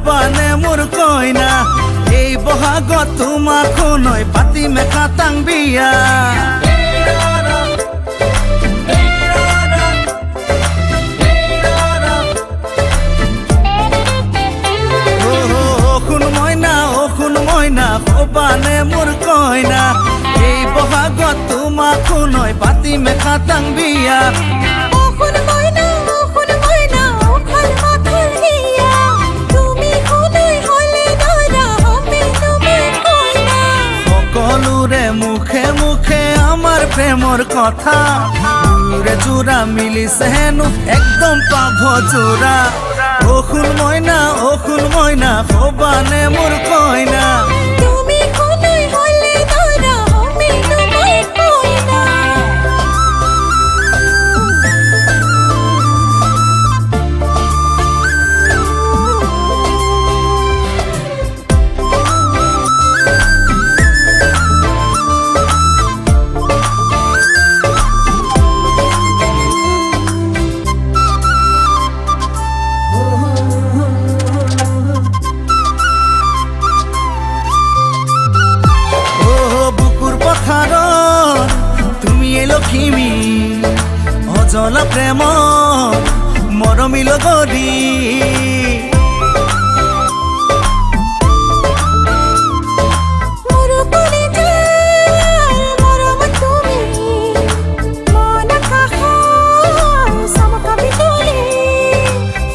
বানে মোর কইনা এই বহাগত তোমাকো নয় পাতি মেখা তাং বিয়া খুন ময়না বানে মোর কইনা এই বহাগত তোমাকো নয় পাতি মেখা তাং বিয়া মুখে মুখে আমার প্রেমর কথা দূরে জোড়া মিলিছে হেনু একদম পাভ জোড়া ও খুন ময়না হবানে মোর কইনা লক্ষ্মী অজল প্রেম মরমিল গরি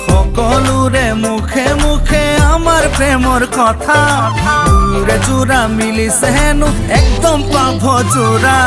সকলোৰে মুখে মুখে আমাৰ প্ৰেমৰ কথা দূৰে জোড়া মিলিছে হেনো একদম পাভ জোড়া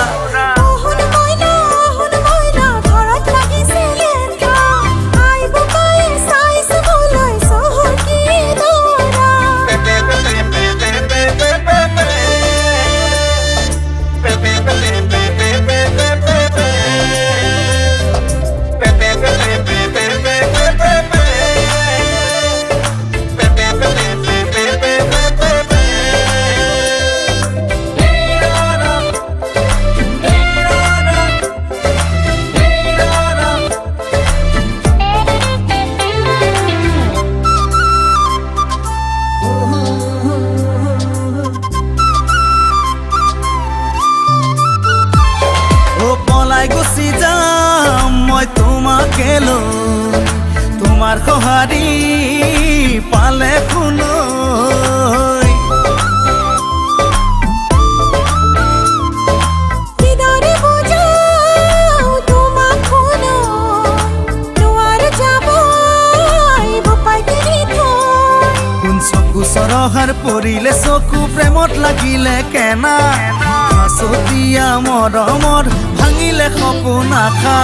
গুচি যাম মই তোমাকে লৈ তোমাৰ সহাৰি পালে শুনৈ কোন চকু চৰহাৰ পৰিলে চকু প্ৰেমত লাগিলে কেনা হাচতীয়া মৰমৰ ভাঙিলে সপোন আশা